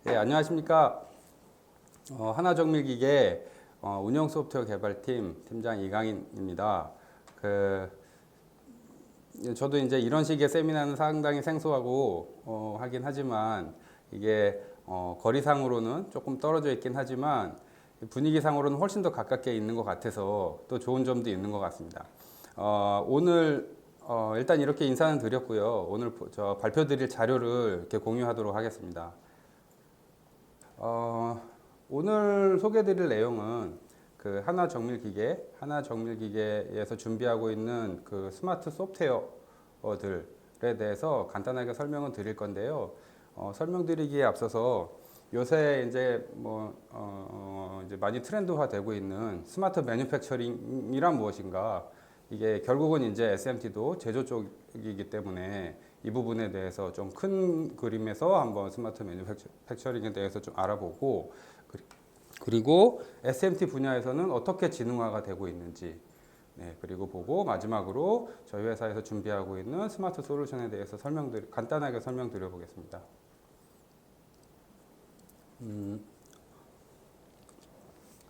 예, 안녕하십니까. 하나정밀기계 운영 소프트웨어 개발팀 팀장 이강인입니다. 저도 이제 이런 식의 세미나는 상당히 생소하고 하긴 하지만 이게 거리상으로는 조금 떨어져 있긴 하지만 분위기상으로는 훨씬 더 가깝게 있는 것 같아서 또 좋은 점도 있는 것 같습니다. 오늘 일단 이렇게 인사는 드렸고요. 오늘 저 발표 드릴 자료를 이렇게 공유하도록 하겠습니다. 오늘 소개드릴 내용은 그 하나정밀기계에서 준비하고 있는 그 스마트 소프트웨어들에 대해서 간단하게 설명을 드릴 건데요. 설명드리기에 앞서서 요새 이제 이제 많이 트렌드화되고 있는 스마트 매뉴팩처링이란 무엇인가? 이게 결국은 이제 SMT도 제조 쪽이기 때문에 이 부분에 대해서 좀 큰 그림에서 한번 스마트 매뉴팩처링에 대해서 좀 알아보고 그리고 SMT 분야에서는 어떻게 지능화가 되고 있는지 그리고 보고 마지막으로 저희 회사에서 준비하고 있는 스마트 솔루션에 대해서 간단하게 설명드려 보겠습니다.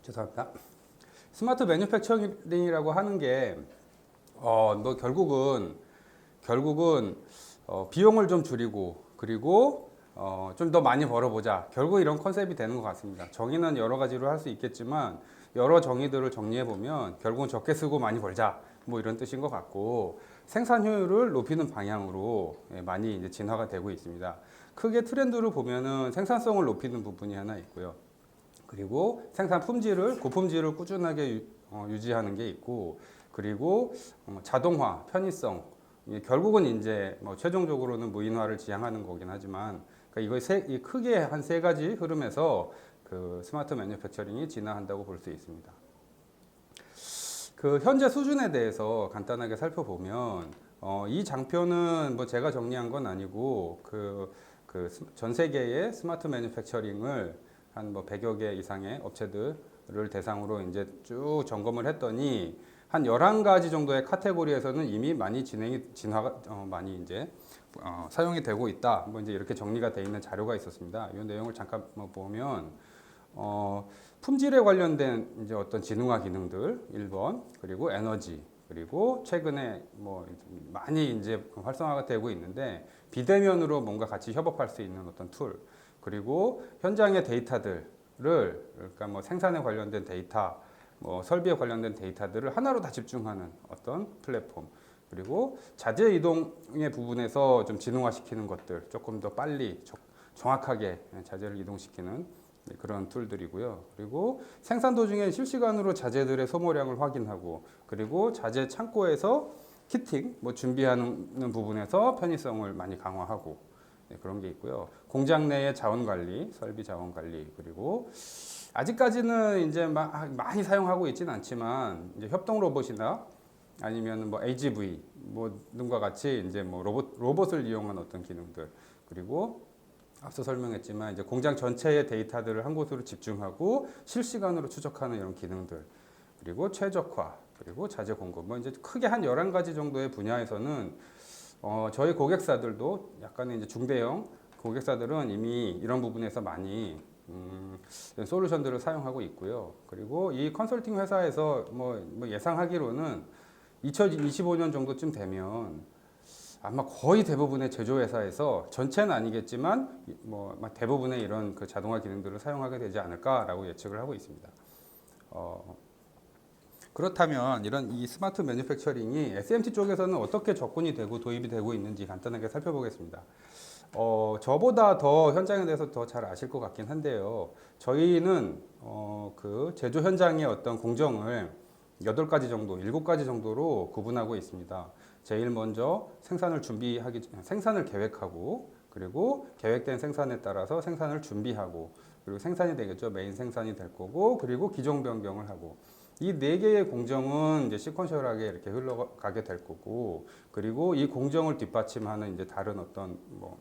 죄송합니다. 스마트 매뉴팩처링이라고 하는 게 너 결국은 비용을 좀 줄이고 그리고 좀 더 많이 벌어보자. 결국 이런 컨셉이 되는 것 같습니다. 정의는 여러 가지로 할 수 있겠지만 여러 정의들을 정리해 보면 결국은 적게 쓰고 많이 벌자. 뭐 이런 뜻인 것 같고 생산 효율을 높이는 방향으로 많이 이제 진화가 되고 있습니다. 크게 트렌드를 보면은 생산성을 높이는 부분이 하나 있고요. 그리고 생산 품질을 고품질을 꾸준하게 유지하는 게 있고 그리고 자동화, 편의성 결국은 이제 최종적으로는 무인화를 지향하는 거긴 하지만 그러니까 이 크게 한 세 가지 흐름에서 그 스마트 매뉴팩처링이 진화한다고 볼 수 있습니다. 그 현재 수준에 대해서 간단하게 살펴보면 이 장표는 뭐 제가 정리한 건 아니고 그 전 세계의 스마트 매뉴팩처링을 한 뭐 100여 개 이상의 업체들을 대상으로 이제 쭉 점검을 했더니 한 11가지 정도의 카테고리에서는 이미 많이 진화가 많이 이제 사용이 되고 있다. 뭐 이제 이렇게 정리가 되어 있는 자료가 있었습니다. 이 내용을 잠깐 보면 품질에 관련된 이제 어떤 지능화 기능들 1번 그리고 에너지 그리고 최근에 뭐 많이 이제 활성화가 되고 있는데 비대면으로 뭔가 같이 협업할 수 있는 어떤 툴 그리고 현장의 데이터들을 그러니까 뭐 생산에 관련된 데이터 뭐 설비에 관련된 데이터들을 하나로 다 집중하는 어떤 플랫폼 그리고 자재 이동의 부분에서 좀 지능화시키는 것들 조금 더 빨리 정확하게 자재를 이동시키는 그런 툴들이고요. 그리고 생산 도중에 실시간으로 자재들의 소모량을 확인하고 그리고 자재 창고에서 키팅 뭐 준비하는 부분에서 편의성을 많이 강화하고 그런 게 있고요. 공장 내의 자원 관리, 설비 자원 관리 그리고 아직까지는 이제 많이 사용하고 있지는 않지만 이제 협동 로봇이나 아니면 뭐 AGV 뭐 등과 같이 이제 뭐 로봇을 이용한 어떤 기능들 그리고 앞서 설명했지만 이제 공장 전체의 데이터들을 한 곳으로 집중하고 실시간으로 추적하는 이런 기능들 그리고 최적화 그리고 자재 공급 뭐 이제 크게 한 11가지 정도의 분야에서는 저희 고객사들도 약간의 이제 중대형 고객사들은 이미 이런 부분에서 많이 솔루션들을 사용하고 있고요. 그리고 이 컨설팅 회사에서 뭐 예상하기로는 2025년 정도쯤 되면 아마 거의 대부분의 제조회사에서 전체는 아니겠지만 뭐 대부분의 이런 그 자동화 기능들을 사용하게 되지 않을까라고 예측을 하고 있습니다. 그렇다면 이런 이 스마트 매뉴팩처링이 SMT 쪽에서는 어떻게 접근이 되고 도입이 되고 있는지 간단하게 살펴보겠습니다. 저보다 더 현장에 대해서 더 잘 아실 것 같긴 한데요. 저희는 그 제조 현장의 어떤 공정을 8가지 정도, 7가지 정도로 구분하고 있습니다. 제일 먼저 생산을 계획하고 그리고 계획된 생산에 따라서 생산을 준비하고 그리고 생산이 되겠죠. 메인 생산이 될 거고 그리고 기종 변경을 하고 이 4개의 공정은 이제 시퀀셜하게 이렇게 흘러가게 될 거고 그리고 이 공정을 뒷받침하는 이제 다른 어떤 뭐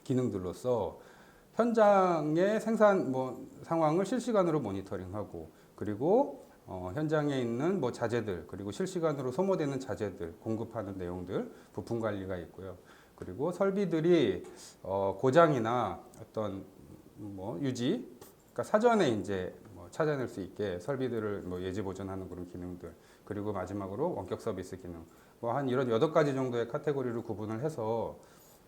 기능들로서 현장의 생산 상황을 실시간으로 모니터링하고 그리고 현장에 있는 뭐 자재들 그리고 실시간으로 소모되는 자재들 공급하는 내용들 부품 관리가 있고요. 그리고 설비들이 고장이나 어떤 뭐 유지, 그러니까 사전에 이제 뭐 찾아낼 수 있게 설비들을 뭐 예지 보존하는 그런 기능들, 그리고 마지막으로 원격 서비스 기능, 뭐 한 이런 8가지 정도의 카테고리로 구분을 해서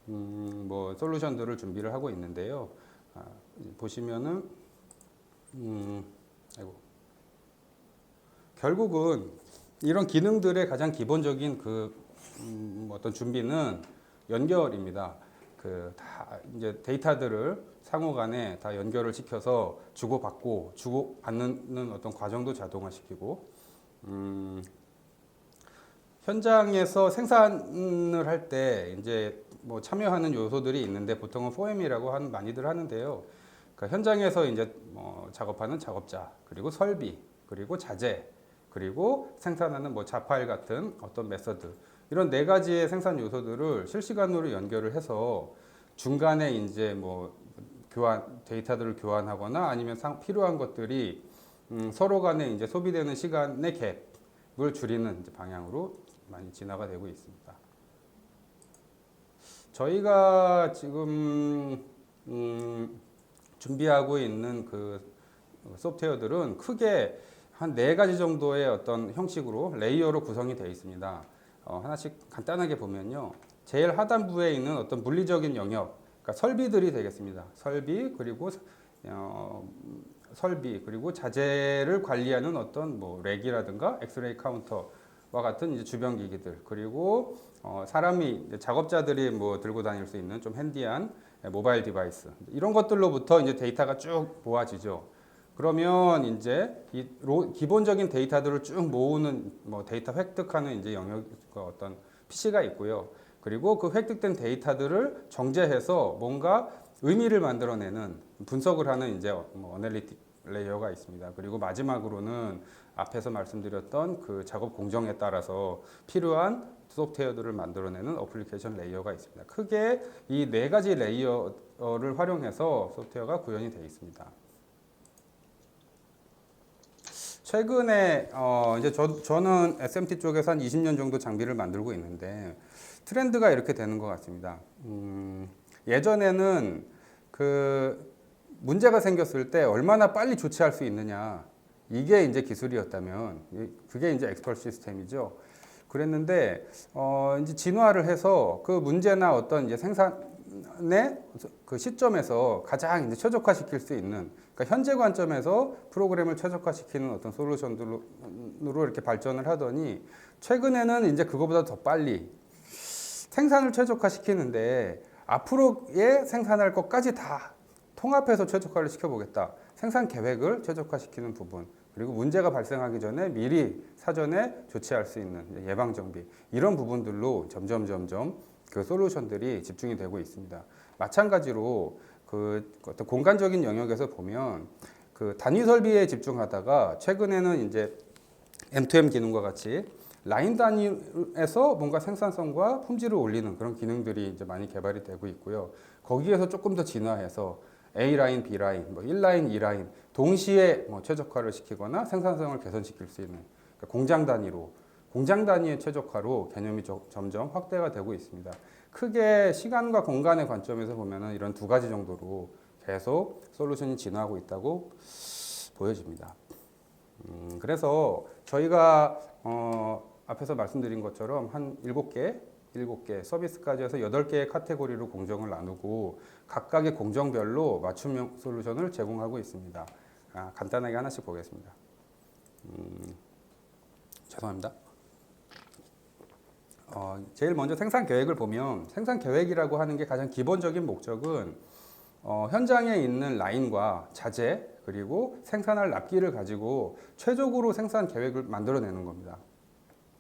뭐 솔루션들을 준비를 하고 있는데요. 보시면은 아이고, 결국은 이런 기능들의 가장 기본적인 어떤 준비는 연결입니다. 다 이제 데이터들을 상호간에 다 연결을 시켜서 주고받고 주고받는 어떤 과정도 자동화시키고, 현장에서 생산을 할 때 이제 뭐 참여하는 요소들이 있는데 보통은 4M이라고 많이들 하는데요. 그러니까 현장에서 이제 작업하는 작업자, 그리고 설비, 그리고 자재, 그리고 생산하는 뭐 자파일 같은 어떤 메서드, 이런 4가지의 생산 요소들을 실시간으로 연결을 해서 중간에 이제 뭐 데이터들을 교환하거나 아니면 필요한 것들이 서로 간에 이제 소비되는 시간의 갭을 줄이는 이제 방향으로 많이 진화가 되고 있습니다. 저희가 지금 준비하고 있는 그 소프트웨어들은 크게 한 4가지 정도의 어떤 형식으로 레이어로 구성이 되어 있습니다. 하나씩 간단하게 보면요. 제일 하단부에 있는 어떤 물리적인 영역, 그러니까 설비들이 되겠습니다. 설비 그리고 자재를 관리하는 어떤 뭐 렉이라든가 엑스레이 카운터와 같은 이제 주변 기기들, 그리고 사람이 작업자들이 뭐 들고 다닐 수 있는 좀 핸디한 모바일 디바이스, 이런 것들로부터 이제 데이터가 쭉 모아지죠. 그러면 이제 기본적인 데이터들을 쭉 모으는 뭐 데이터 획득하는 이제 영역 어떤 PC가 있고요. 그리고 그 획득된 데이터들을 정제해서 뭔가 의미를 만들어내는 분석을 하는 이제 뭐 어널리틱 레이어가 있습니다. 그리고 마지막으로는 앞에서 말씀드렸던 그 작업 공정에 따라서 필요한 소프트웨어들을 만들어내는 어플리케이션 레이어가 있습니다. 크게 이 4가지 레이어를 활용해서 소프트웨어가 구현이 되어 있습니다. 최근에 이제 저는 SMT 쪽에서 한 20년 정도 장비를 만들고 있는데 트렌드가 이렇게 되는 것 같습니다. 예전에는 그 문제가 생겼을 때 얼마나 빨리 조치할 수 있느냐, 이게 이제 기술이었다면 그게 이제 엑스퍼트 시스템이죠. 그랬는데 이제 진화를 해서 그 문제나 어떤 이제 생산의 그 시점에서 가장 이제 최적화시킬 수 있는, 그러니까 현재 관점에서 프로그램을 최적화시키는 어떤 솔루션들로 이렇게 발전을 하더니 최근에는 이제 그거보다 더 빨리 생산을 최적화시키는데 앞으로의 생산할 것까지 다 통합해서 최적화를 시켜보겠다. 생산 계획을 최적화시키는 부분, 그리고 문제가 발생하기 전에 미리 사전에 조치할 수 있는 예방 정비, 이런 부분들로 점점 그 솔루션들이 집중이 되고 있습니다. 마찬가지로 그 어떤 공간적인 영역에서 보면 그 단위 설비에 집중하다가 최근에는 이제 M2M 기능과 같이 라인 단위에서 뭔가 생산성과 품질을 올리는 그런 기능들이 이제 많이 개발이 되고 있고요. 거기에서 조금 더 진화해서 A 라인, B 라인, 뭐 1라인, 2라인 동시에 뭐 최적화를 시키거나 생산성을 개선시킬 수 있는, 그러니까 공장 단위의 최적화로 개념이 점점 확대가 되고 있습니다. 크게 시간과 공간의 관점에서 보면은 이런 2가지 정도로 계속 솔루션이 진화하고 있다고 보여집니다. 그래서 저희가 앞에서 말씀드린 것처럼 한 7개 서비스까지 해서 8개의 카테고리로 공정을 나누고 각각의 공정별로 맞춤형 솔루션을 제공하고 있습니다. 간단하게 하나씩 보겠습니다. 죄송합니다. 제일 먼저 생산 계획을 보면, 생산 계획이라고 하는 게 가장 기본적인 목적은 현장에 있는 라인과 자재, 그리고 생산할 납기를 가지고 최적으로 생산 계획을 만들어내는 겁니다.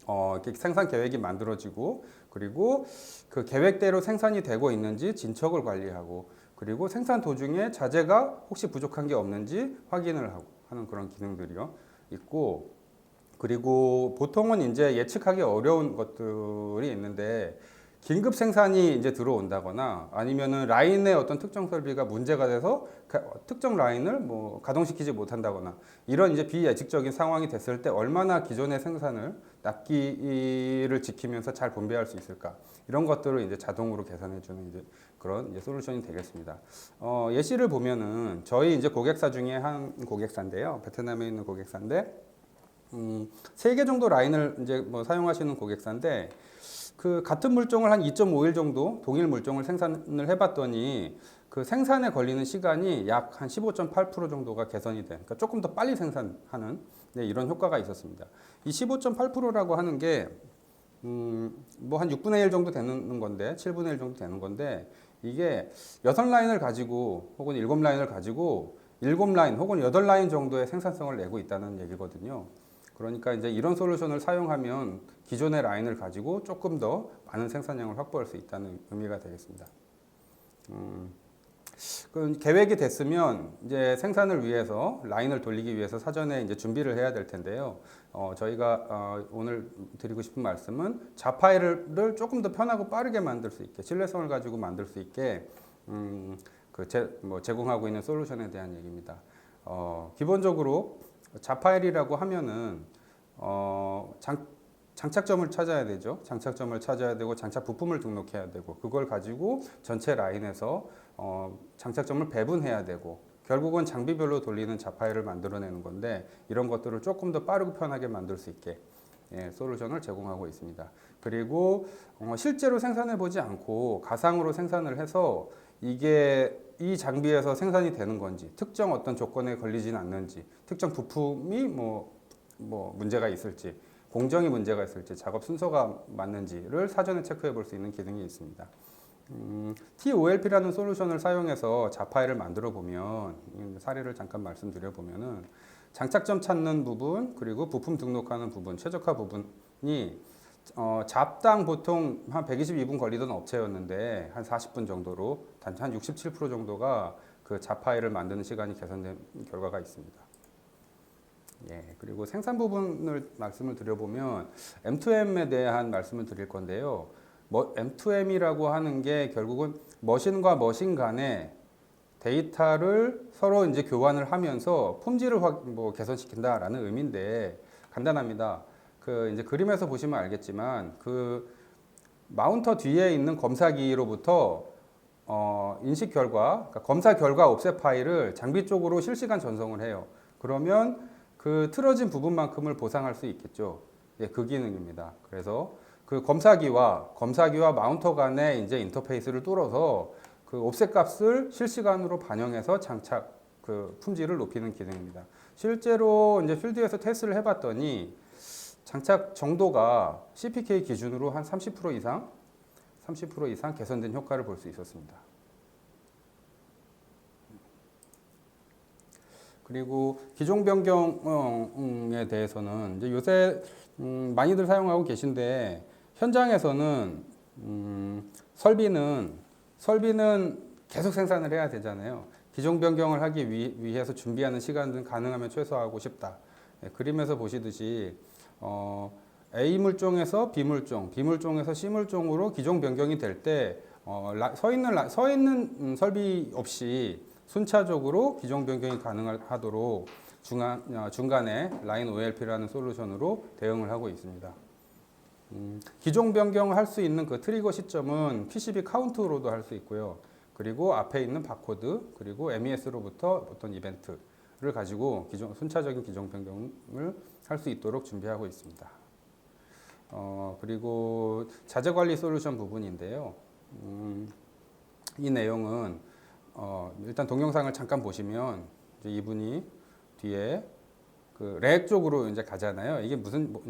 이렇게 생산 계획이 만들어지고, 그리고 그 계획대로 생산이 되고 있는지 진척을 관리하고, 그리고 생산 도중에 자재가 혹시 부족한 게 없는지 확인을 하는 그런 기능들이요 있고, 그리고 보통은 이제 예측하기 어려운 것들이 있는데 긴급 생산이 이제 들어온다거나 아니면은 라인의 어떤 특정 설비가 문제가 돼서 특정 라인을 뭐 가동시키지 못한다거나 이런 이제 비예측적인 상황이 됐을 때 얼마나 기존의 생산을 납기를 지키면서 잘 분배할 수 있을까 이런 것들을 이제 자동으로 계산해주는 이제 그런 이제 솔루션이 되겠습니다. 예시를 보면은 저희 이제 고객사 중에 한 고객사인데요, 베트남에 있는 고객사인데 3개 정도 라인을 이제 뭐 사용하시는 고객사인데 그 같은 물종을 한 2.5일 정도 동일 물종을 생산을 해봤더니 그 생산에 걸리는 시간이 약 한 15.8% 정도가 개선이 된, 그러니까 조금 더 빨리 생산하는 네, 이런 효과가 있었습니다. 이 15.8%라고 하는 게 뭐 한 6분의 1 정도 되는 건데 7분의 1 정도 되는 건데 이게 6라인을 가지고 혹은 7라인을 가지고 7라인 혹은 8라인 정도의 생산성을 내고 있다는 얘기거든요. 그러니까 이제 이런 솔루션을 사용하면 기존의 라인을 가지고 조금 더 많은 생산량을 확보할 수 있다는 의미가 되겠습니다. 그 계획이 됐으면 이제 생산을 위해서 라인을 돌리기 위해서 사전에 이제 준비를 해야 될 텐데요. 저희가 오늘 드리고 싶은 말씀은 자파일을 조금 더 편하고 빠르게 만들 수 있게 신뢰성을 가지고 만들 수 있게 제공하고 있는 솔루션에 대한 얘기입니다. 기본적으로 자파일이라고 하면은 장착점을 찾아야 되죠. 장착점을 찾아야 되고 장착 부품을 등록해야 되고 그걸 가지고 전체 라인에서 장착점을 배분해야 되고 결국은 장비별로 돌리는 자파일을 만들어내는 건데 이런 것들을 조금 더 빠르고 편하게 만들 수 있게 솔루션을 제공하고 있습니다. 그리고 실제로 생산해 보지 않고 가상으로 생산을 해서 이게 이 장비에서 생산이 되는 건지 특정 어떤 조건에 걸리지는 않는지 특정 부품이 뭐 문제가 있을지 공정이 문제가 있을지 작업 순서가 맞는지를 사전에 체크해 볼 수 있는 기능이 있습니다. TOLP라는 솔루션을 사용해서 자파일을 만들어 보면 사례를 잠깐 말씀드려 보면은 장착점 찾는 부분 그리고 부품 등록하는 부분 최적화 부분이 잡당 보통 한 122분 걸리던 업체였는데 한 40분 정도로 한 67% 정도가 그 자파일을 만드는 시간이 개선된 결과가 있습니다. 그리고 생산 부분을 말씀을 드려보면 M2M에 대한 말씀을 드릴 건데요. M2M이라고 하는 게 결국은 머신과 머신 간에 데이터를 서로 이제 교환을 하면서 품질을 개선시킨다라는 의미인데 간단합니다. 그 이제 그림에서 보시면 알겠지만 그 마운터 뒤에 있는 검사기로부터 인식 결과, 그러니까 검사 결과 옵셋 파일을 장비 쪽으로 실시간 전송을 해요. 그러면 그 틀어진 부분만큼을 보상할 수 있겠죠. 그 기능입니다. 그래서 그 검사기와 마운터 간의 이제 인터페이스를 뚫어서 그 옵셋 값을 실시간으로 반영해서 장착 그 품질을 높이는 기능입니다. 실제로 이제 필드에서 테스트를 해봤더니 장착 정도가 CPK 기준으로 한 30% 이상 개선된 효과를 볼 수 있었습니다. 그리고 기종 변경에 대해서는 이제 요새 많이들 사용하고 계신데 현장에서는 설비는 계속 생산을 해야 되잖아요. 기종 변경을 하기 위해서 준비하는 시간은 가능하면 최소화하고 싶다. 그림에서 보시듯이 A 물종에서 B 물종, B 물종에서 C 물종으로 기종 변경이 될 때 서 있는 설비 없이 순차적으로 기종 변경이 가능하도록 중간에 라인 OLP라는 솔루션으로 대응을 하고 있습니다. 기종 변경을 할 수 있는 그 트리거 시점은 PCB 카운트로도 할 수 있고요. 그리고 앞에 있는 바코드 그리고 MES로부터 어떤 이벤트를 가지고 순차적인 기종 변경을 할 수 있도록 준비하고 있습니다. 그리고 자재 관리 솔루션 부분인데요. 이 내용은 일단 동영상을 잠깐 보시면 이제 이분이 뒤에 그 렉 쪽으로 이제 가잖아요. 이게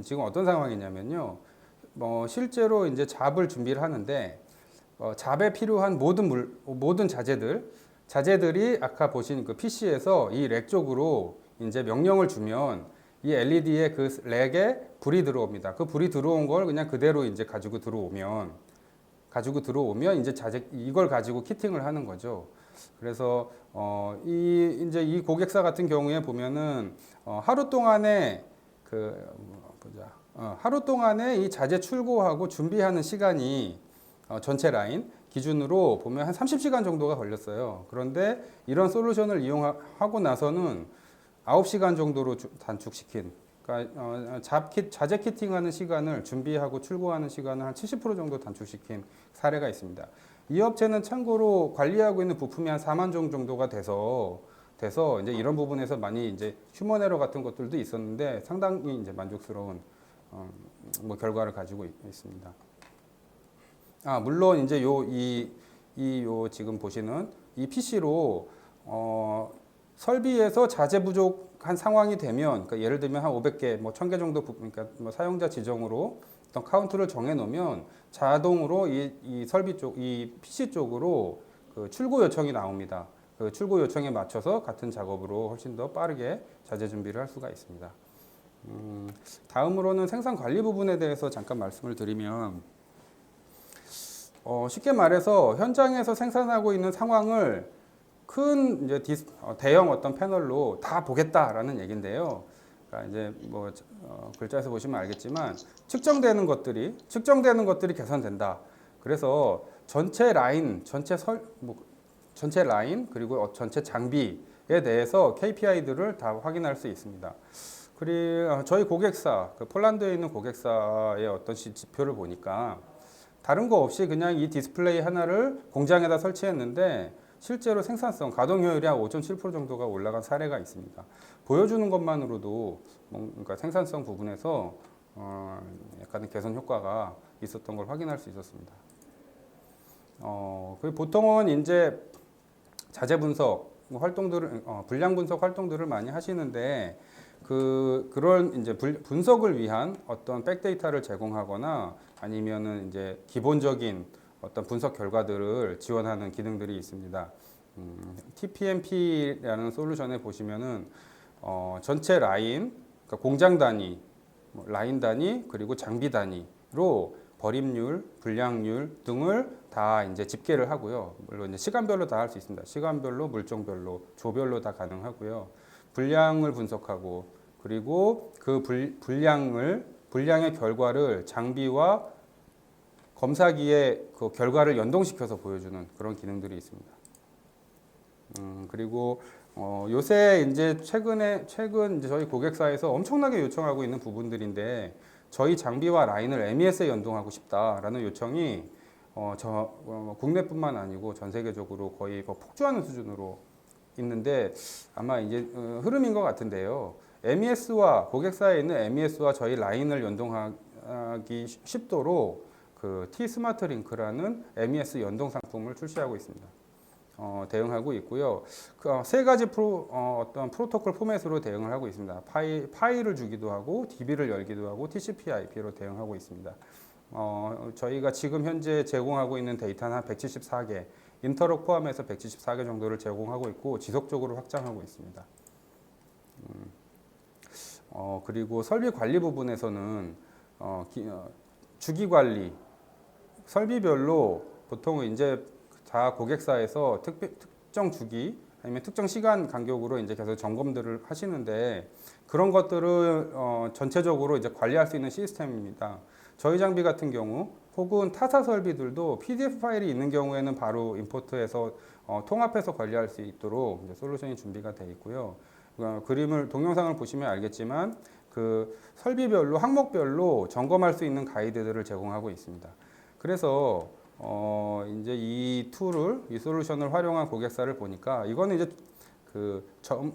지금 어떤 상황이냐면요. 실제로 이제 잡을 준비를 하는데 잡에 필요한 모든 자재들이 아까 보신 그 PC에서 이 렉 쪽으로 이제 명령을 주면 이 LED에 그 렉에 불이 들어옵니다. 그 불이 들어온 걸 그냥 그대로 이제 가지고 들어오면 이제 이걸 가지고 키팅을 하는 거죠. 그래서 이제 이 고객사 같은 경우에 보면은 하루 동안에 하루 동안에 이 자재 출고하고 준비하는 시간이 전체 라인 기준으로 보면 한 30시간 정도가 걸렸어요. 그런데 이런 솔루션을 이용하고 나서는 9시간 정도로 단축시킨, 그러니까 자재 키팅하는 시간을 준비하고 출고하는 시간을 한 70% 정도 단축시킨 사례가 있습니다. 이 업체는 참고로 관리하고 있는 부품이 한 4만 종 정도가 돼서 이제 이런 부분에서 많이 이제 휴먼 에러 같은 것들도 있었는데 상당히 이제 만족스러운 뭐 결과를 가지고 있습니다. 물론 이제 요 지금 보시는 이 PC로 설비에서 자재 부족한 상황이 되면, 그러니까 예를 들면 한 500개, 뭐 1000개 정도, 그러니까 뭐 사용자 지정으로 어떤 카운트를 정해 놓으면 자동으로 이 설비 쪽, 이 PC 쪽으로 그 출고 요청이 나옵니다. 그 출고 요청에 맞춰서 같은 작업으로 훨씬 더 빠르게 자재 준비를 할 수가 있습니다. 다음으로는 생산 관리 부분에 대해서 잠깐 말씀을 드리면, 쉽게 말해서 현장에서 생산하고 있는 상황을 큰 이제 대형 어떤 패널로 다 보겠다라는 얘긴데요. 그러니까 이제 뭐 글자에서 보시면 알겠지만 측정되는 것들이 개선된다. 그래서 전체 라인, 전체 라인 그리고 전체 장비에 대해서 KPI들을 다 확인할 수 있습니다. 그리고 저희 고객사, 그 폴란드에 있는 고객사의 어떤 지표를 보니까 다른 거 없이 그냥 이 디스플레이 하나를 공장에다 설치했는데 실제로 생산성, 가동 효율이 한 5.7% 정도가 올라간 사례가 있습니다. 보여주는 것만으로도 그러니까 생산성 부분에서 약간의 개선 효과가 있었던 걸 확인할 수 있었습니다. 보통은 이제 자재 분석 활동들을, 분량 분석 활동들을 많이 하시는데 그런 이제 분석을 위한 어떤 백데이터를 제공하거나 아니면은 이제 기본적인 어떤 분석 결과들을 지원하는 기능들이 있습니다. TPMP라는 솔루션에 보시면은 전체 라인, 그러니까 공장 단위, 라인 단위 그리고 장비 단위로 버림률, 불량률 등을 다 이제 집계를 하고요. 물론 이제 시간별로 다 할 수 있습니다. 시간별로, 물종별로, 조별로 다 가능하고요. 분량을 분석하고 그리고 그 분량의 결과를 장비와 검사기의 그 결과를 연동시켜서 보여주는 그런 기능들이 있습니다. 그리고 요새 이제 최근 이제 저희 고객사에서 엄청나게 요청하고 있는 부분들인데 저희 장비와 라인을 MES에 연동하고 싶다라는 요청이 국내뿐만 아니고 전 세계적으로 거의 폭주하는 수준으로 있는데 아마 이제 흐름인 것 같은데요. MES와 고객사에 있는 MES와 저희 라인을 연동하기 쉽도록 그 T 스마트 링크라는 MES 연동 상품을 출시하고 있습니다. 대응하고 있고요. 세 가지 어떤 프로토콜 포맷으로 대응을 하고 있습니다. 파일을 주기도 하고, DB를 열기도 하고, TCP/IP로 대응하고 있습니다. 저희가 지금 현재 제공하고 있는 데이터는 한 174개, 인터럭 포함해서 174개 정도를 제공하고 있고, 지속적으로 확장하고 있습니다. 그리고 설비 관리 부분에서는 주기 관리, 설비별로 보통 이제 다 고객사에서 특정 주기 아니면 특정 시간 간격으로 이제 계속 점검들을 하시는데 그런 것들을 전체적으로 이제 관리할 수 있는 시스템입니다. 저희 장비 같은 경우 혹은 타사 설비들도 PDF 파일이 있는 경우에는 바로 임포트해서 통합해서 관리할 수 있도록 이제 솔루션이 준비가 되어 있고요. 동영상을 보시면 알겠지만 그 설비별로 항목별로 점검할 수 있는 가이드들을 제공하고 있습니다. 그래서 이제 이 솔루션을 활용한 고객사를 보니까 이거는 이제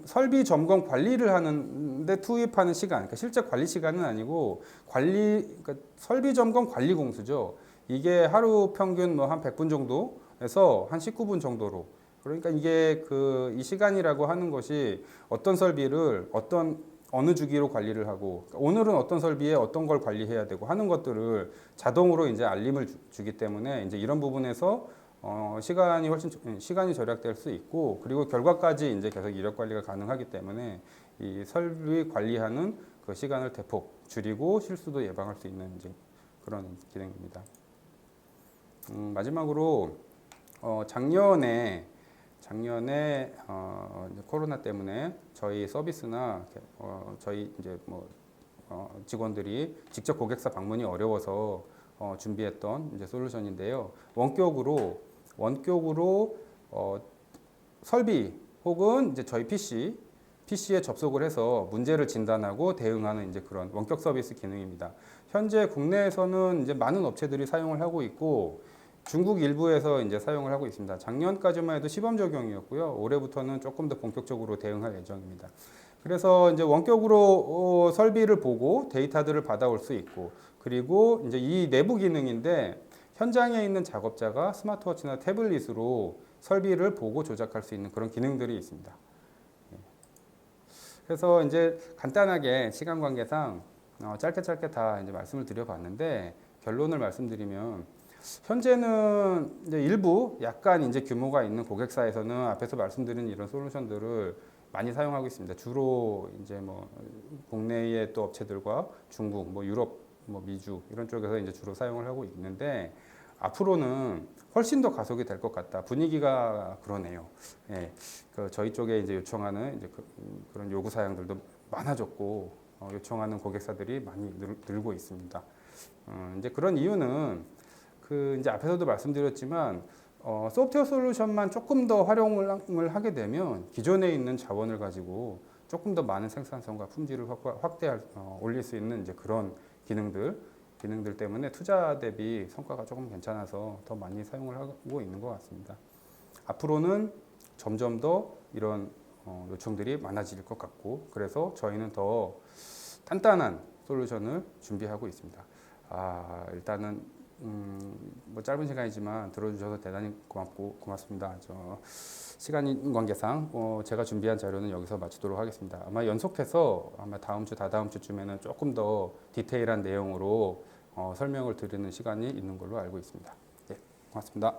설비 점검 관리를 하는데 투입하는 시간, 그러니까 실제 관리 시간은 아니고 그러니까 설비 점검 관리 공수죠. 이게 하루 평균 뭐 한 100분 정도에서 한 19분 정도로. 그러니까 이게 이 시간이라고 하는 것이 어떤 설비를 어느 주기로 관리를 하고 오늘은 어떤 설비에 어떤 걸 관리해야 되고 하는 것들을 자동으로 이제 알림을 주기 때문에 이제 이런 부분에서 시간이 절약될 수 있고 그리고 결과까지 이제 계속 이력 관리가 가능하기 때문에 이 설비 관리하는 그 시간을 대폭 줄이고 실수도 예방할 수 있는 이제 그런 기능입니다. 마지막으로 작년에 코로나 때문에 저희 서비스나 저희 이제 직원들이 직접 고객사 방문이 어려워서 준비했던 이제 솔루션인데요. 원격으로 설비 혹은 이제 저희 PC에 접속을 해서 문제를 진단하고 대응하는 이제 그런 원격 서비스 기능입니다. 현재 국내에서는 이제 많은 업체들이 사용을 하고 있고 중국 일부에서 이제 사용을 하고 있습니다. 작년까지만 해도 시범 적용이었고요. 올해부터는 조금 더 본격적으로 대응할 예정입니다. 그래서 이제 원격으로 설비를 보고 데이터들을 받아올 수 있고, 그리고 이제 이 내부 기능인데 현장에 있는 작업자가 스마트워치나 태블릿으로 설비를 보고 조작할 수 있는 그런 기능들이 있습니다. 그래서 이제 간단하게 시간 관계상 짧게 다 이제 말씀을 드려봤는데, 결론을 말씀드리면 현재는 이제 일부 약간 이제 규모가 있는 고객사에서는 앞에서 말씀드린 이런 솔루션들을 많이 사용하고 있습니다. 주로 이제 뭐 국내의 또 업체들과 중국, 뭐 유럽, 뭐 미주 이런 쪽에서 이제 주로 사용을 하고 있는데, 앞으로는 훨씬 더 가속이 될 것 같다. 분위기가 그러네요. 예, 저희 쪽에 이제 요청하는 이제 그런 요구 사항들도 많아졌고, 요청하는 고객사들이 많이 늘고 있습니다. 이제 그런 이유는 이제 앞에서도 말씀드렸지만 소프트웨어 솔루션만 조금 더 활용을 하게 되면 기존에 있는 자원을 가지고 조금 더 많은 생산성과 품질을 올릴 수 있는 이제 그런 기능들 때문에 투자 대비 성과가 조금 괜찮아서 더 많이 사용을 하고 있는 것 같습니다. 앞으로는 점점 더 이런 요청들이 많아질 것 같고, 그래서 저희는 더 단단한 솔루션을 준비하고 있습니다. 일단은 뭐 짧은 시간이지만 들어주셔서 대단히 고맙습니다. 시간 관계상 제가 준비한 자료는 여기서 마치도록 하겠습니다. 아마 연속해서 아마 다음 주, 다다음 주쯤에는 조금 더 디테일한 내용으로 설명을 드리는 시간이 있는 걸로 알고 있습니다. 네, 고맙습니다.